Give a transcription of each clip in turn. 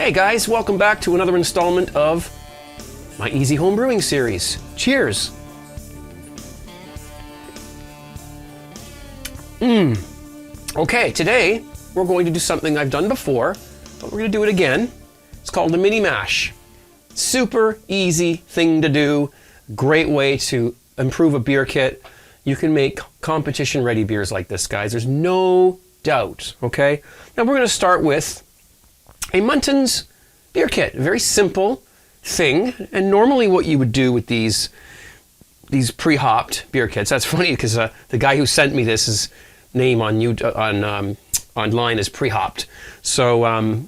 Hey guys, welcome back to another installment of my Easy Home Brewing series. Cheers! Okay, today we're going to do something I've done before, but we're going to do it again. It's called the mini mash. Super easy thing to do. Great way to improve a beer kit. You can make competition ready beers like this, guys. There's no doubt, okay? Now we're going to start with a Muntons beer kit. A very simple thing. And normally what you would do with these pre-hopped beer kits, that's funny because the guy who sent me this, his name on online is pre-hopped. So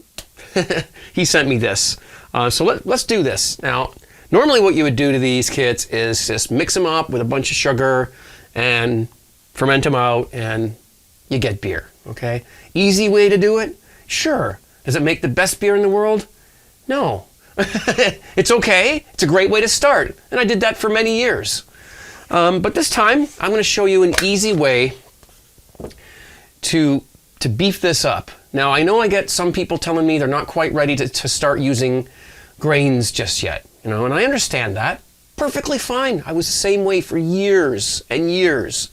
he sent me this. So let's do this. Now, normally what you would do to these kits is just mix them up with a bunch of sugar and ferment them out and you get beer, okay? Easy way to do it? Sure. Does it make the best beer in the world? No. It's okay. It's a great way to start. And I did that for many years. But this time, I'm going to show you an easy way to beef this up. Now, I know I get some people telling me they're not quite ready to start using grains just yet, and I understand that. Perfectly fine. I was the same way for years and years,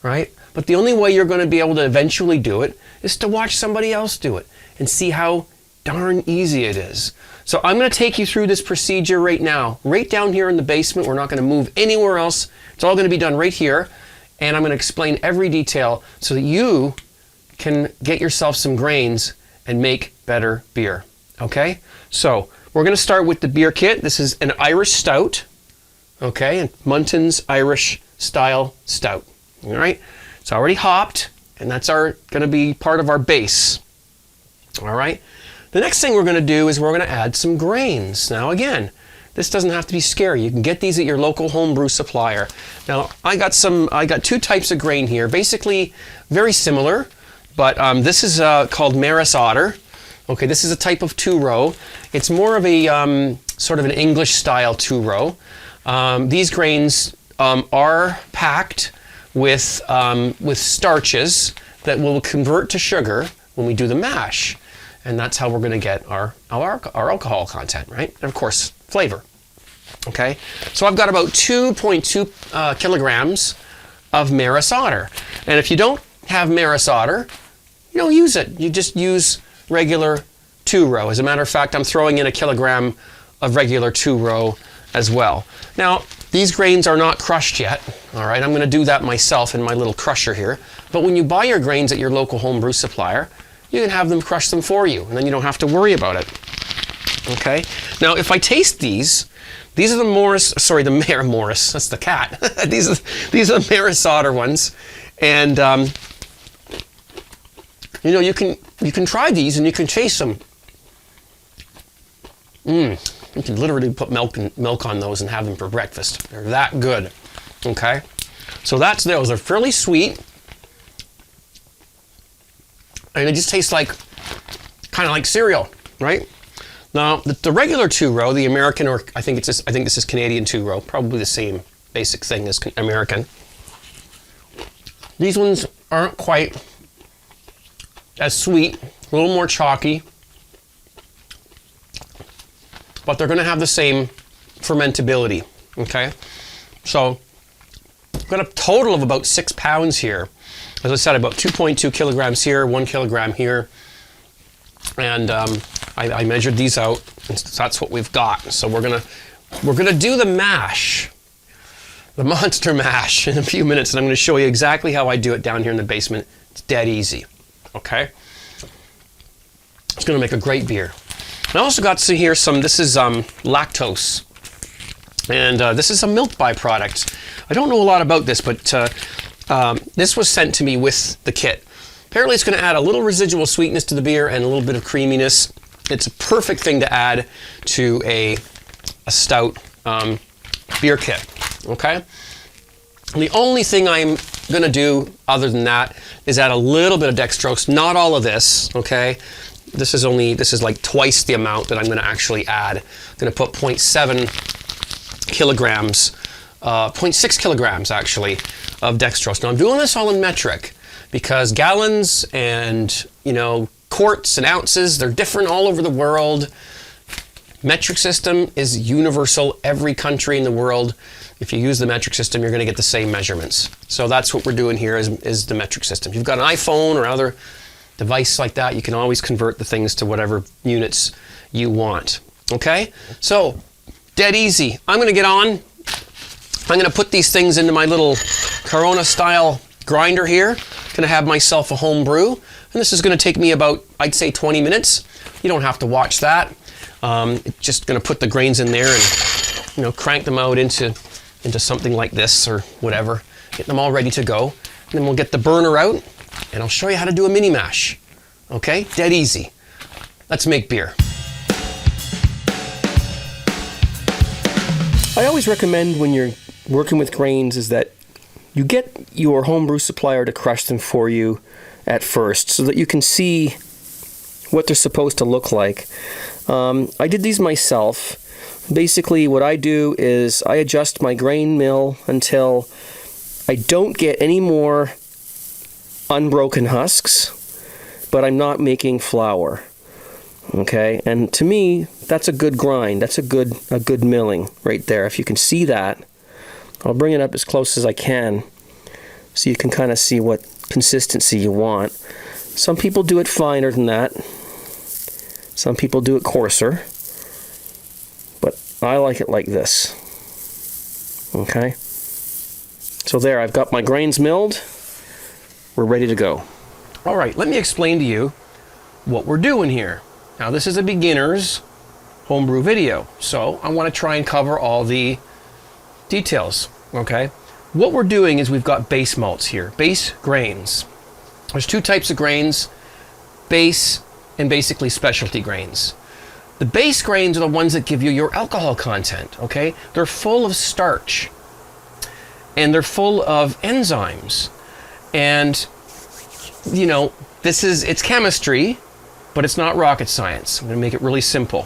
right? But the only way you're going to be able to eventually do it is to watch somebody else do it and see how darn easy it is. So I'm going to take you through this procedure right now, right down here in the basement. We're not going to move anywhere else. It's all going to be done right here. And I'm going to explain every detail so that you can get yourself some grains and make better beer. Okay? So we're going to start with the beer kit. This is an Irish Stout. Okay? And Muntons Irish style Stout. All right? It's already hopped, and that's going to be part of our base. All right? The next thing we're going to do is we're going to add some grains. Now again, this doesn't have to be scary. You can get these at your local homebrew supplier. Now I got two types of grain here, basically very similar, but this is called Maris Otter. Okay, this is a type of two-row. It's more of a sort of an English style two-row. These grains are packed with starches that will convert to sugar when we do the mash. And that's how we're going to get our alcohol content, right? And of course, flavor. Okay? So I've got about 2.2 kilograms of Maris Otter. And if you don't have Maris Otter, you don't use it. You just use regular two-row. As a matter of fact, I'm throwing in a kilogram of regular two-row as well. Now, these grains are not crushed yet. All right? I'm going to do that myself in my little crusher here. But when you buy your grains at your local homebrew supplier, you can have them crush them for you, and then you don't have to worry about it. Okay? Now, if I taste these are the Morris, that's the cat. these are the Maris Otter ones. And, you can try these and you can taste them. You can literally put milk on those and have them for breakfast. They're that good. Okay? So that's those. They're fairly sweet. And it just tastes kind of like cereal, right? Now, the regular two-row, the American, or I think this is Canadian two-row, probably the same basic thing as American. These ones aren't quite as sweet, a little more chalky, but they're going to have the same fermentability, okay? So, I've got a total of about 6 pounds here. As I said, about 2.2 kilograms here, 1 kilogram here. And I measured these out, and that's what we've got. So we're gonna do the mash, the monster mash, in a few minutes, and I'm gonna show you exactly how I do it down here in the basement. It's dead easy, okay? It's gonna make a great beer. I also got to here this is lactose, and this is a milk byproduct. I don't know a lot about this, but this was sent to me with the kit. Apparently it's going to add a little residual sweetness to the beer and a little bit of creaminess. It's a perfect thing to add to a stout beer kit, okay? And the only thing I'm going to do other than that is add a little bit of dextrose, not all of this, okay? This is like twice the amount that I'm going to actually add. I'm going to put 0.7 kilograms, 0.6 kilograms actually, of dextrose. Now I'm doing this all in metric because gallons and quarts and ounces. They're different all over the world. Metric system is universal. Every country in the world, if you use the metric system, you're going to get the same measurements. So that's what we're doing here is the metric system. If you've got an iPhone or other device like that, you can always convert the things to whatever units you want. Okay? So, dead easy. I'm going to get on. I'm going to put these things into my little Corona style grinder here. Going to have myself a home brew. And this is going to take me about, I'd say, 20 minutes. You don't have to watch that. Just going to put the grains in there and, you know, crank them out into something like this or whatever. Get them all ready to go. And then we'll get the burner out and I'll show you how to do a mini mash. Okay? Dead easy. Let's make beer. I always recommend when you're working with grains is that you get your homebrew supplier to crush them for you at first so that you can see what they're supposed to look like. I did these myself. Basically what I do is I adjust my grain mill until I don't get any more unbroken husks, but I'm not making flour. Okay, and to me that's a good grind. That's a good milling right there. If you can see that, I'll bring it up as close as I can so you can kind of see what consistency you want. Some people do it finer than that. Some people do it coarser. But I like it like this. Okay? So there, I've got my grains milled. We're ready to go. All right, let me explain to you what we're doing here. Now, this is a beginner's homebrew video, so I want to try and cover all the details, okay? What we're doing is we've got base malts here, base grains. There's two types of grains, base and basically specialty grains. The base grains are the ones that give you your alcohol content, okay? They're full of starch and they're full of enzymes. And, you know, it's chemistry, but it's not rocket science. I'm going to make it really simple.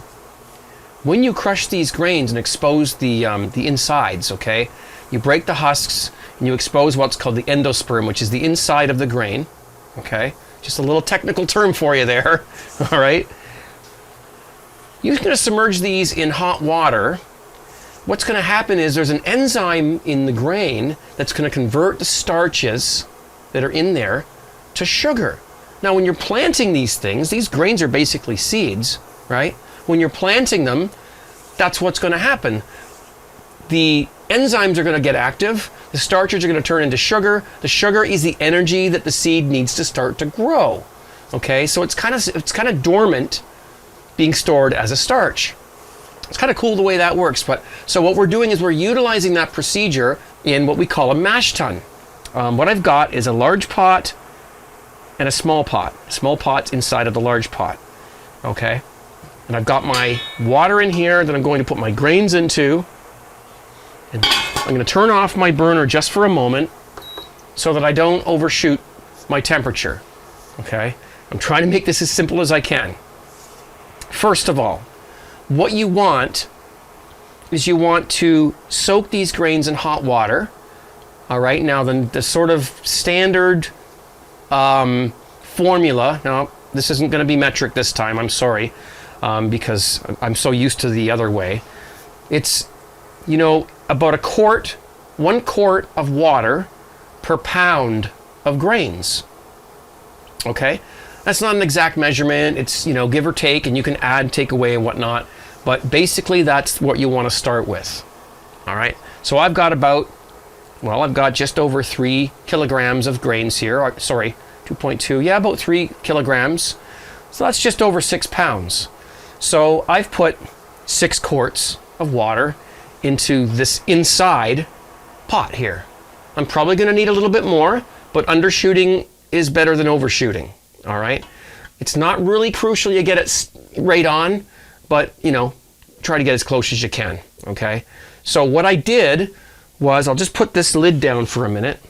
When you crush these grains and expose the insides, okay, you break the husks and you expose what's called the endosperm, which is the inside of the grain, okay? Just a little technical term for you there, all right? You're going to submerge these in hot water. What's going to happen is there's an enzyme in the grain that's going to convert the starches that are in there to sugar. Now, when you're planting these things, these grains are basically seeds, right? When you're planting them, that's what's going to happen. The enzymes are going to get active. The starches are going to turn into sugar. The sugar is the energy that the seed needs to start to grow. Okay, so it's kind of dormant, being stored as a starch. It's kind of cool the way that works. But so what we're doing is we're utilizing that procedure in what we call a mash tun. What I've got is a large pot and a small pot. Small pot's inside of the large pot. Okay, and I've got my water in here that I'm going to put my grains into. And I'm going to turn off my burner just for a moment so that I don't overshoot my temperature. Okay? I'm trying to make this as simple as I can. First of all, what you want is you want to soak these grains in hot water. All right? Now, the sort of standard formula, now this isn't going to be metric this time, I'm sorry, because I'm so used to the other way. It's, you know, about 1 quart of water per pound of grains. Okay? That's not an exact measurement. It's, you know, give or take, and you can add, take away, and whatnot. But basically, that's what you want to start with. All right? So I've got just over 3 kilograms of grains here. Sorry, 2.2. Yeah, about 3 kilograms. So that's just over 6 pounds. So I've put 6 quarts of water into this inside pot here. I'm probably going to need a little bit more, but undershooting is better than overshooting. All right? It's not really crucial you get it right on, but, you know, try to get as close as you can. Okay? So what I did was, I'll just put this lid down for a minute,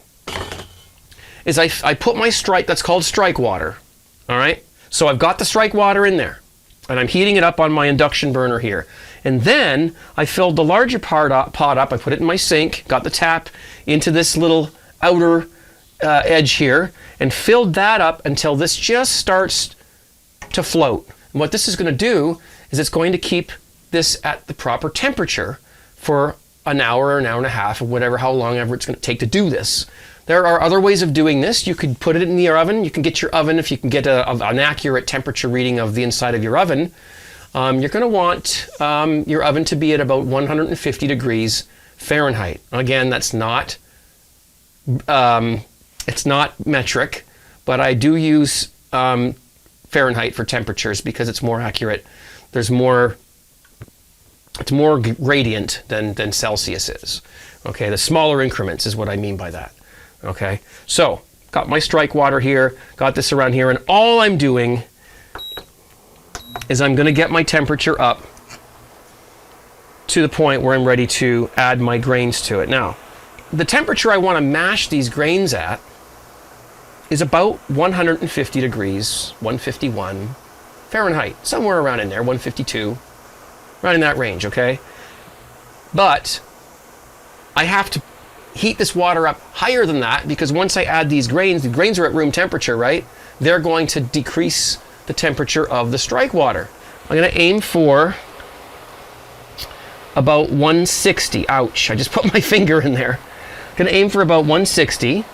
is I put my strike, that's called strike water. All right? So I've got the strike water in there, and I'm heating it up on my induction burner here. And then I filled the larger pot up, I put it in my sink, got the tap into this little outer edge here, and filled that up until this just starts to float. And what this is going to do is it's going to keep this at the proper temperature for an hour or an hour and a half or whatever, how long ever it's going to take to do this. There are other ways of doing this. You could put it in your oven. You can get your oven, if you can get an accurate temperature reading of the inside of your oven, you're going to want your oven to be at about 150 degrees Fahrenheit. Again, that's not, it's not metric, but I do use Fahrenheit for temperatures because it's more accurate. There's more, it's more gradient than Celsius is. Okay, the smaller increments is what I mean by that. Okay, so got my strike water here, got this around here, and all I'm doing is I'm going to get my temperature up to the point where I'm ready to add my grains to it. Now, the temperature I want to mash these grains at is about 150 degrees, 151 Fahrenheit, somewhere around in there, 152, right in that range, okay? But I have to heat this water up higher than that because once I add these grains, the grains are at room temperature, right? They're going to decrease the temperature of the strike water. I'm going to aim for about 160. Ouch, I just put my finger in there. I'm going to aim for about 160.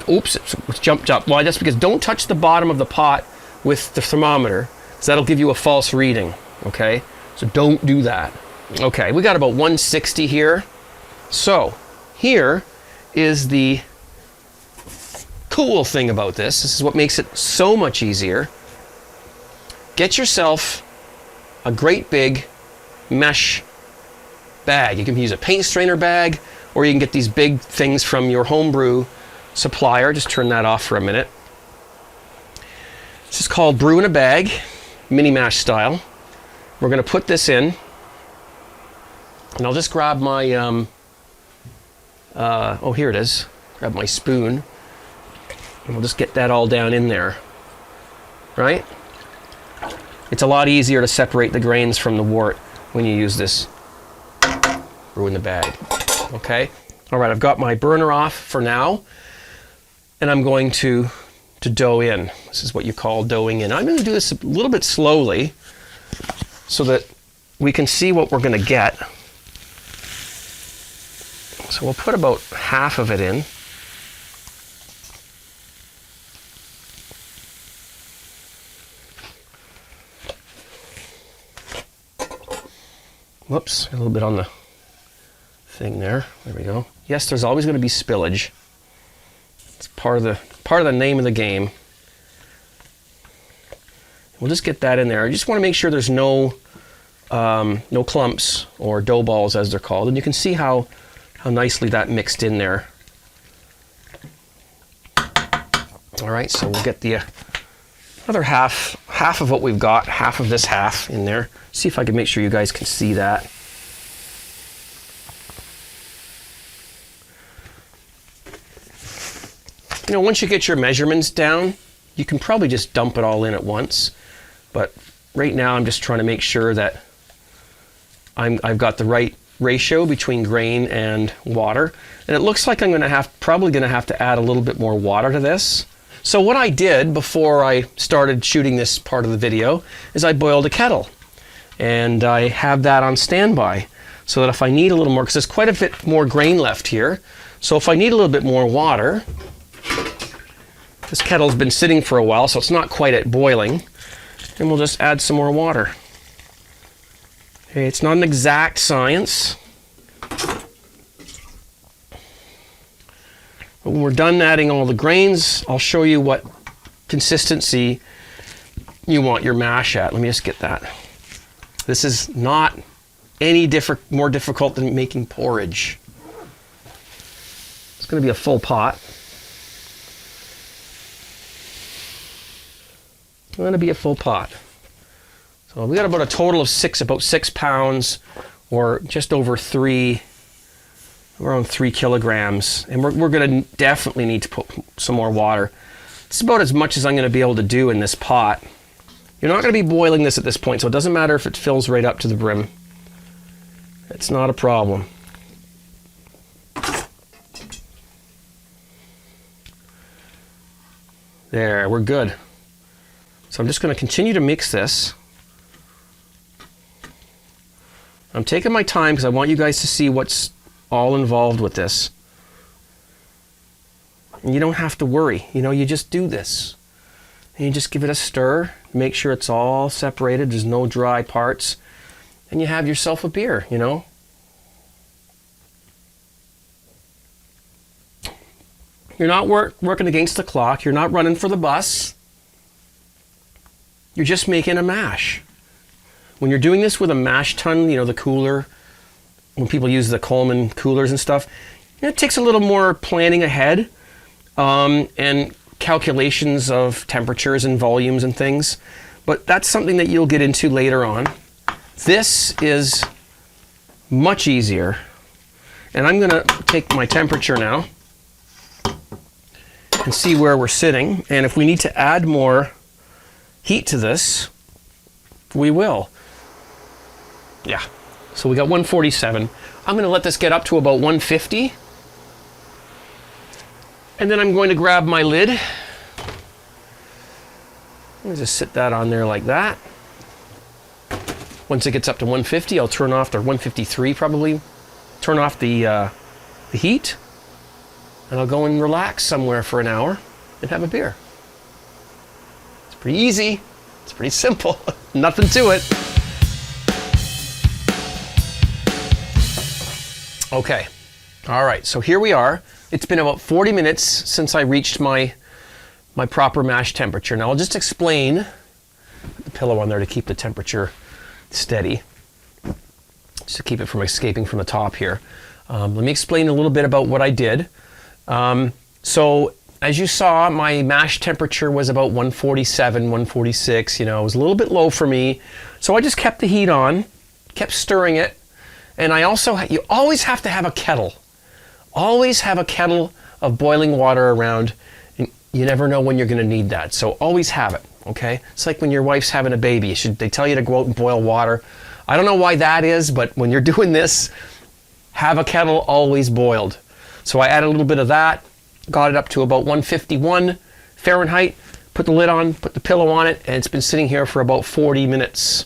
Oops, it's jumped up. Why? That's because don't touch the bottom of the pot with the thermometer, because that'll give you a false reading, okay? So don't do that. Okay, we got about 160 here. So here is the cool thing about this. This is what makes it so much easier. Get yourself a great big mesh bag. You can use a paint strainer bag, or you can get these big things from your homebrew supplier. Just turn that off for a minute. This is called Brew in a Bag, mini mash style. We're going to put this in, and I'll just grab my oh, here it is. Grab my spoon, and we'll just get that all down in there, right? It's a lot easier to separate the grains from the wort when you use this brew in the bag, okay? All right, I've got my burner off for now, and I'm going to dough in. This is what you call doughing in. I'm going to do this a little bit slowly so that we can see what we're going to get. So we'll put about half of it in. Whoops, a little bit on the thing there. There we go. Yes, there's always going to be spillage. It's part of the name of the game. We'll just get that in there. I just want to make sure there's no clumps or dough balls, as they're called, and you can see how nicely that mixed in there. All right, so we'll get the other half of what we've got, half of this half in there. See if I can make sure you guys can see that. You know, once you get your measurements down, you can probably just dump it all in at once. But right now I'm just trying to make sure that I've got the right ratio between grain and water. And it looks like I'm probably going to have to add a little bit more water to this. So what I did before I started shooting this part of the video is I boiled a kettle. And I have that on standby so that if I need a little more, because there's quite a bit more grain left here. So if I need a little bit more water, this kettle's been sitting for a while, so it's not quite at boiling. And we'll just add some more water. Okay, it's not an exact science. But when we're done adding all the grains, I'll show you what consistency you want your mash at. Let me just get that. This is not any more difficult than making porridge. It's going to be a full pot. It's going to be a full pot. So we got about a total of about 6 pounds, or just over around 3 kilograms. And we're going to definitely need to put some more water. It's about as much as I'm going to be able to do in this pot. You're not going to be boiling this at this point, so it doesn't matter if it fills right up to the brim. It's not a problem. There, we're good. So I'm just going to continue to mix this. I'm taking my time because I want you guys to see what's all involved with this. And you don't have to worry, you know, you just do this. And you just give it a stir, make sure it's all separated, there's no dry parts, and you have yourself a beer, you know. You're not working against the clock, you're not running for the bus. You're just making a mash. When you're doing this with a mash tun, you know, the cooler, when people use the Coleman coolers and stuff, it takes a little more planning ahead and calculations of temperatures and volumes and things. But that's something that you'll get into later on. This is much easier. And I'm going to take my temperature now and see where we're sitting. And if we need to add more heat to this, we will. Yeah, so we got 147. I'm going to let this get up to about 150. And then I'm going to grab my lid. I'm going to just sit that on there like that. Once it gets up to 150, I'll turn off, or 153 probably, turn off the heat. And I'll go and relax somewhere for an hour and have a beer. It's pretty easy. It's pretty simple. Nothing to it. Okay, all right, so here we are. It's been about 40 minutes since I reached my proper mash temperature. Now I'll just explain, put the pillow on there to keep the temperature steady, just to keep it from escaping from the top here. Let me explain a little bit about what I did. So as you saw, my mash temperature was about 147, 146, you know, it was a little bit low for me. So I just kept the heat on, kept stirring it. And I also, you always have to have a kettle. Always have a kettle of boiling water around. And you never know when you're going to need that. So always have it, okay? It's like when your wife's having a baby. They tell you to go out and boil water. I don't know why that is, but when you're doing this, have a kettle always boiled. So I added a little bit of that, got it up to about 151 Fahrenheit, put the lid on, put the pillow on it, and it's been sitting here for about 40 minutes.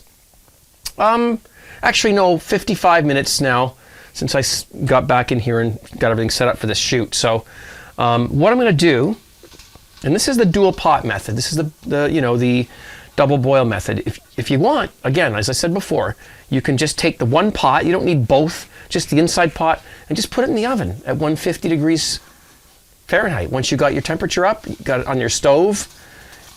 Actually, no, 55 minutes now since I got back in here and got everything set up for this shoot. So what I'm going to do, and this is the dual pot method. This is the double boil method. If you want, again, as I said before, you can just take the one pot. You don't need both, just the inside pot, and just put it in the oven at 150 degrees Fahrenheit. Once you got your temperature up, you got it on your stove,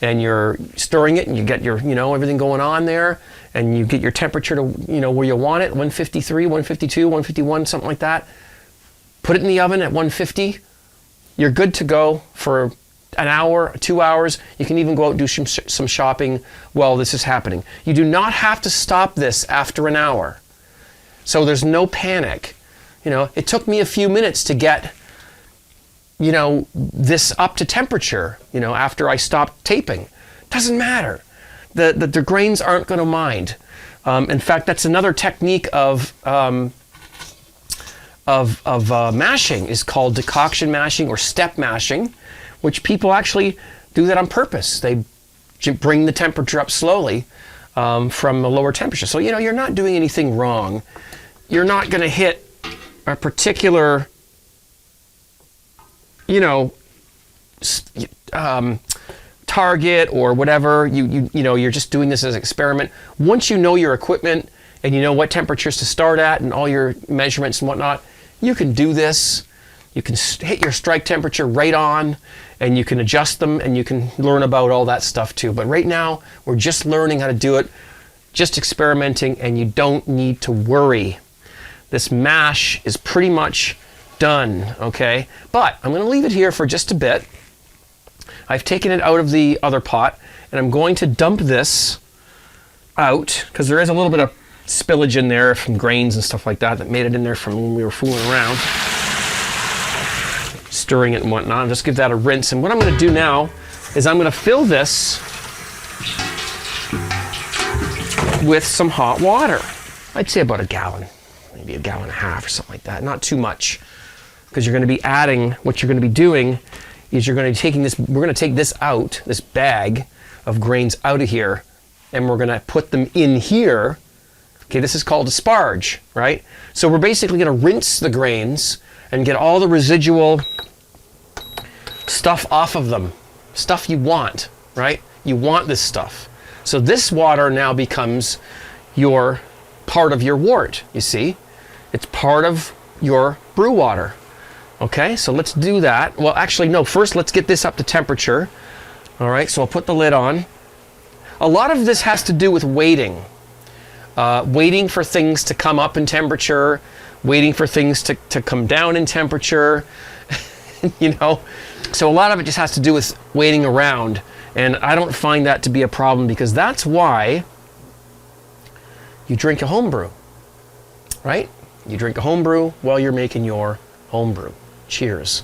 and you're stirring it, and you get your, everything going on there, and you get your temperature to, where you want it, 153, 152, 151, something like that. Put it in the oven at 150. You're good to go for an hour, 2 hours. You can even go out and do some shopping while this is happening. You do not have to stop this after an hour. So there's no panic. It took me a few minutes to get, this up to temperature, after I stopped taping. Doesn't matter. The grains aren't going to mind. In fact, that's another technique of mashing, is called decoction mashing or step mashing, which people actually do that on purpose. They bring the temperature up slowly from a lower temperature. So, you're not doing anything wrong. You're not going to hit a particular, target or whatever. You're just doing this as an experiment. Once you know your equipment and you know what temperatures to start at and all your measurements and whatnot, you can do this. You can hit your strike temperature right on, and you can adjust them, and you can learn about all that stuff too. But right now, we're just learning how to do it, just experimenting, and you don't need to worry. This mash is pretty much done, okay? But I'm going to leave it here for just a bit. I've taken it out of the other pot, and I'm going to dump this out, because there is a little bit of spillage in there from grains and stuff like that made it in there from when we were fooling around, stirring it and whatnot. I'll just give that a rinse. And what I'm going to do now is I'm going to fill this with some hot water. I'd say about a gallon, maybe a gallon and a half or something like that. Not too much, because you're going to be adding, what you're going to be doing is you're going to be taking this, we're going to take this out, this bag, of grains out of here, and we're gonna put them in here. Okay, this is called a sparge, right? So we're basically gonna rinse the grains and get all the residual stuff off of them. Stuff you want, right? You want this stuff. So this water now becomes your part of your wort, you see? It's part of your brew water. Okay, so let's do that. Well, actually, no, first let's get this up to temperature. All right, so I'll put the lid on. A lot of this has to do with waiting. Waiting for things to come up in temperature, waiting for things to come down in temperature, you know? So a lot of it just has to do with waiting around. And I don't find that to be a problem, because that's why you drink a homebrew, right? You drink a homebrew while you're making your homebrew. Cheers.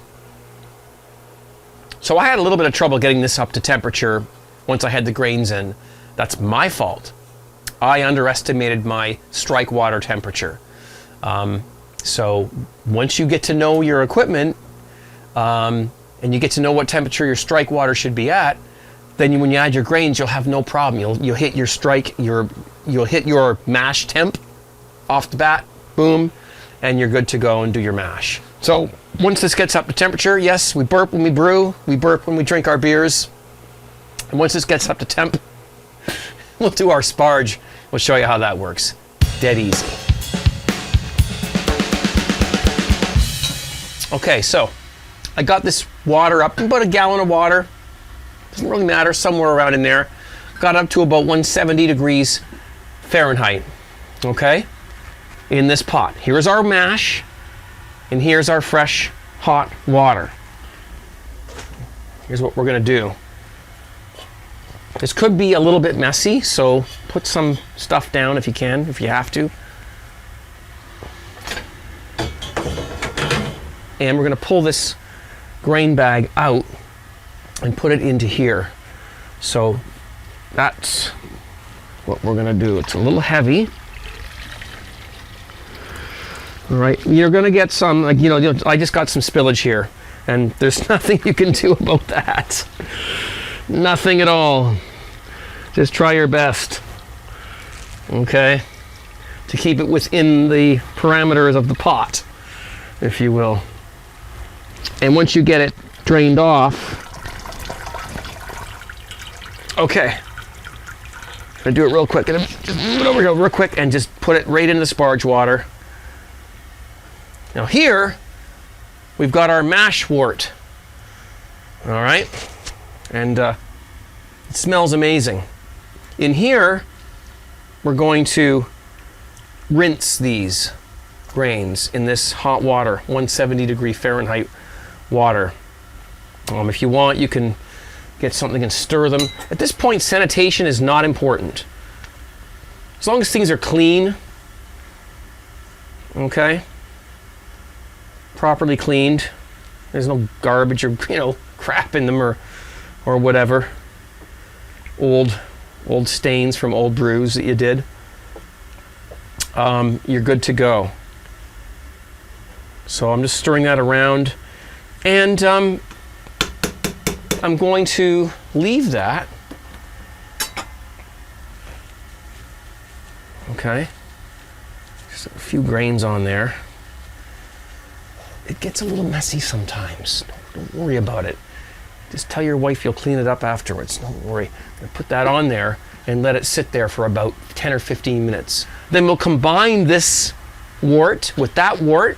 So I had a little bit of trouble getting this up to temperature once I had the grains in. That's my fault. I underestimated my strike water temperature. So once you get to know your equipment, and you get to know what temperature your strike water should be at, then when you add your grains, you'll have no problem. You'll hit your strike, you'll hit your mash temp off the bat, boom, and you're good to go and do your mash. So once this gets up to temperature, yes, we burp when we brew, we burp when we drink our beers. And once this gets up to temp, we'll do our sparge. We'll show you how that works. Dead easy. Okay, so I got this water up to about a gallon of water. Doesn't really matter, somewhere around in there. Got up to about 170 degrees Fahrenheit, okay? In this pot. Here's our mash, and here's our fresh, hot water. Here's what we're gonna do. This could be a little bit messy, so put some stuff down if you can, if you have to. And we're gonna pull this grain bag out and put it into here. So that's what we're gonna do. It's a little heavy. All right, you're gonna get some, like, you know, I just got some spillage here, and there's nothing you can do about that. Nothing at all. Just try your best, okay, to keep it within the parameters of the pot, if you will. And once you get it drained off, okay, I'm gonna do it real quick. Just move it over here real quick and just put it right into the sparge water. Now here, we've got our mash wort. All right, and it smells amazing. In here, we're going to rinse these grains in this hot water, 170 degree Fahrenheit water. If you want, you can get something and stir them. At this point, sanitation is not important. As long as things are clean, okay, properly cleaned, there's no garbage or, you know, crap in them or whatever, old stains from old brews that you did, you're good to go. So I'm just stirring that around, and I'm going to leave that. Okay, just a few grains on there. It gets a little messy sometimes. Don't worry about it. Just tell your wife you'll clean it up afterwards. Don't worry. I'm gonna put that on there and let it sit there for about 10 or 15 minutes. Then we'll combine this wort with that wort,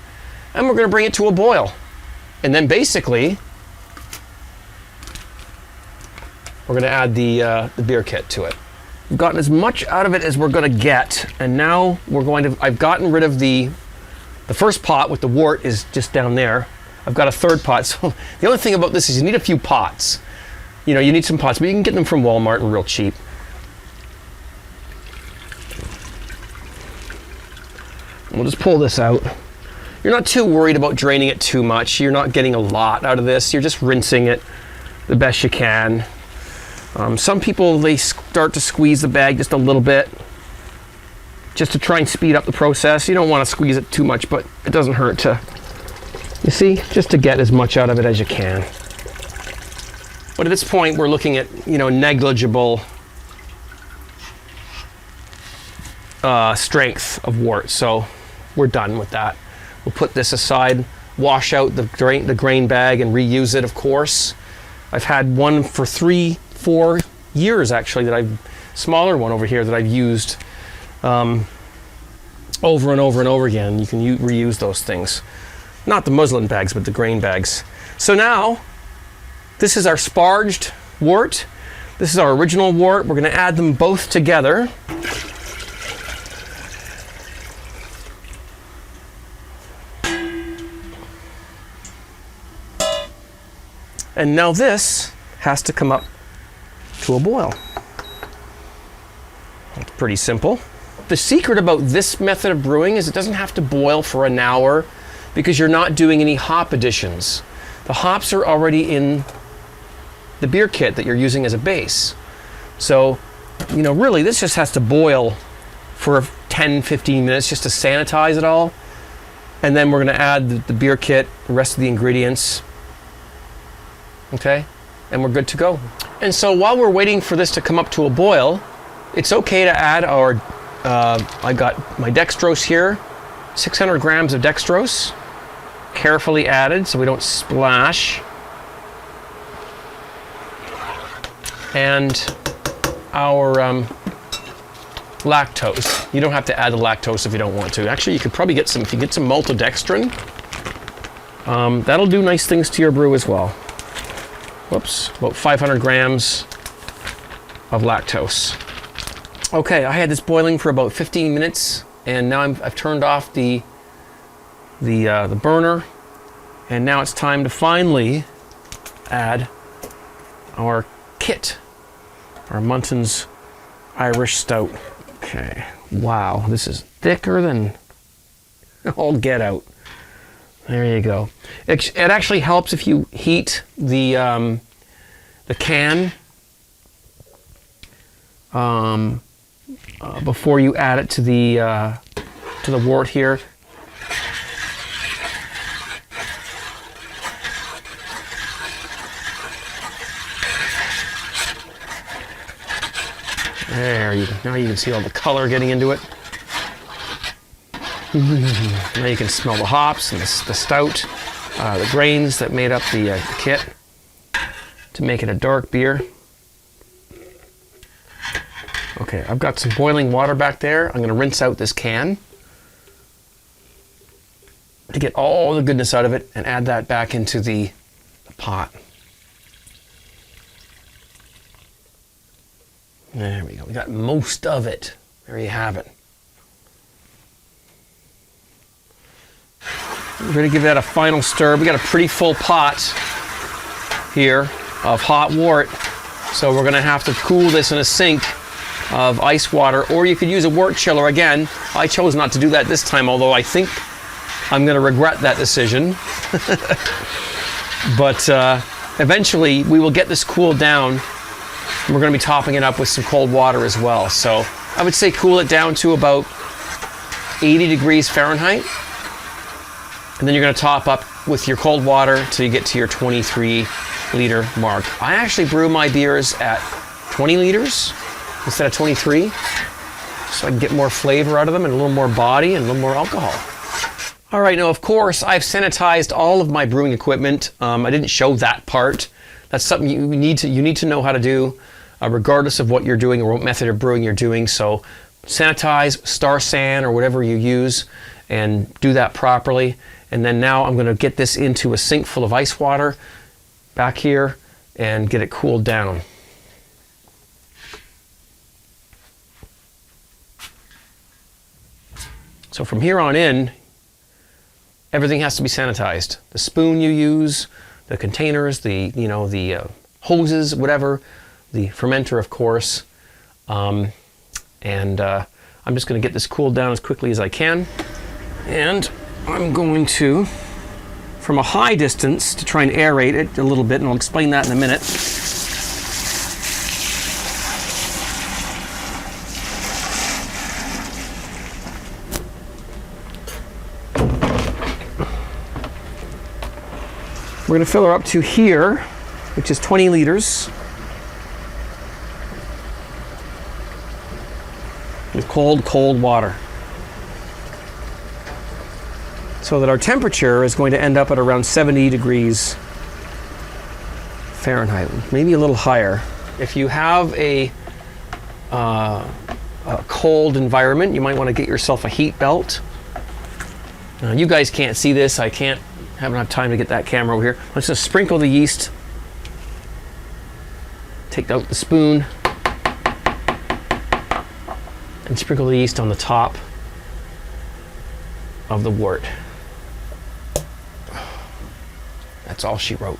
and we're gonna bring it to a boil. And then basically, we're gonna add the beer kit to it. We've gotten as much out of it as we're gonna get, and now I've gotten rid of the first pot with the wort is just down there. I've got a third pot. So the only thing about this is you need a few pots. You know, you need some pots, but you can get them from Walmart and real cheap. And we'll just pull this out. You're not too worried about draining it too much. You're not getting a lot out of this. You're just rinsing it the best you can. Some people, they start to squeeze the bag just a little bit, just to try and speed up the process. You don't want to squeeze it too much, but it doesn't hurt to, you see, just to get as much out of it as you can. But at this point, we're looking at, negligible strength of wort. So we're done with that. We'll put this aside, wash out the grain bag and reuse it, of course. I've had one for 3-4 years actually smaller one over here that I've used over and over and over again. You can reuse those things. Not the muslin bags, but the grain bags. So now, this is our sparged wort. This is our original wort. We're going to add them both together. And now this has to come up to a boil. It's pretty simple. The secret about this method of brewing is it doesn't have to boil for an hour because you're not doing any hop additions. The hops are already in the beer kit that you're using as a base. So, really this just has to boil for 10-15 minutes just to sanitize it all. And then we're going to add the beer kit, the rest of the ingredients. Okay, and we're good to go. And so while we're waiting for this to come up to a boil, it's okay to add our, I got my dextrose here, 600 grams of dextrose, carefully added so we don't splash. And our lactose. You don't have to add the lactose if you don't want to. Actually, you could probably get some, if you get some maltodextrin, that'll do nice things to your brew as well. Whoops, about 500 grams of lactose. Okay, I had this boiling for about 15 minutes, and now I've turned off the burner, and now it's time to finally add our kit, our Muntons Irish Stout. Okay, wow, this is thicker than all get out. There you go. It actually helps if you heat the can before you add it to the wort here. There you go. Now you can see all the color getting into it. Now you can smell the hops and the stout, the grains that made up the kit to make it a dark beer. Okay, I've got some boiling water back there. I'm going to rinse out this can to get all the goodness out of it and add that back into the pot. There we go. We got most of it. There you have it. We're going to give that a final stir. We got a pretty full pot here of hot wort, so we're going to have to cool this in a sink of ice water, or you could use a wort chiller. Again, I chose not to do that this time, although I think I'm going to regret that decision. But eventually we will get this cooled down, and we're going to be topping it up with some cold water as well. So I would say cool it down to about 80 degrees Fahrenheit. And then you're going to top up with your cold water till you get to your 23 liter mark. I actually brew my beers at 20 liters instead of 23, so I can get more flavor out of them and a little more body and a little more alcohol. All right, now of course I've sanitized all of my brewing equipment. I didn't show that part. That's something you need to know how to do, regardless of what you're doing or what method of brewing you're doing. So sanitize, Star San or whatever you use, and do that properly. And then now I'm going to get this into a sink full of ice water back here and get it cooled down. So from here on in, everything has to be sanitized. The spoon you use, the containers, the hoses, whatever, the fermenter, of course. I'm just going to get this cooled down as quickly as I can. And I'm going to, from a high distance, to try and aerate it a little bit, and I'll explain that in a minute. We're going to fill her up to here, which is 20 liters. With cold, cold water. So that our temperature is going to end up at around 70 degrees Fahrenheit, maybe a little higher. If you have a cold environment, you might want to get yourself a heat belt. You guys can't see this. I haven't enough time to get that camera over here. Let's just sprinkle the yeast. Take out the spoon. And sprinkle the yeast on the top of the wort. That's all she wrote.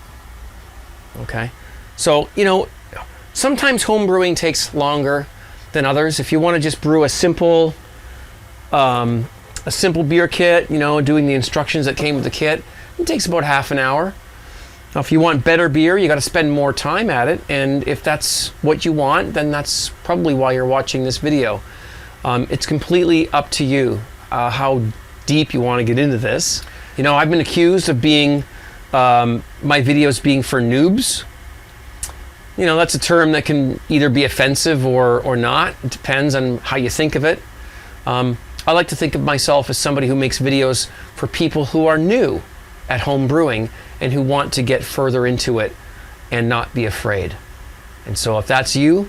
Okay? So, you know, sometimes home brewing takes longer than others. If you want to just brew a simple beer kit, you know, doing the instructions that came with the kit, it takes about half an hour. Now, if you want better beer, you got to spend more time at it. And if that's what you want, then that's probably why you're watching this video. It's completely up to you how deep you want to get into this. You know, I've been accused of being, my videos being for noobs. You know, that's a term that can either be offensive or not. It depends on how you think of it. I like to think of myself as somebody who makes videos for people who are new at home brewing and who want to get further into it and not be afraid. And so if that's you,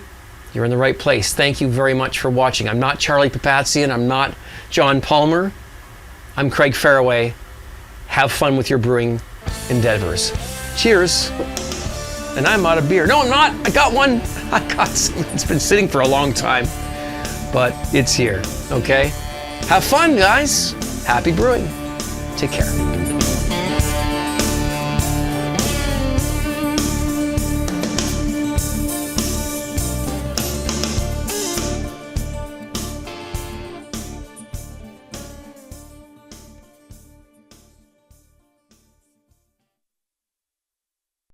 you're in the right place. Thank you very much for watching. I'm not Charlie Papazian. I'm not John Palmer. I'm Craig Faraway. Have fun with your brewing endeavors. Cheers. And I'm out of beer. No, I'm not. I got one. I got some. It's been sitting for a long time, but it's here. Okay? Have fun, guys. Happy brewing. Take care.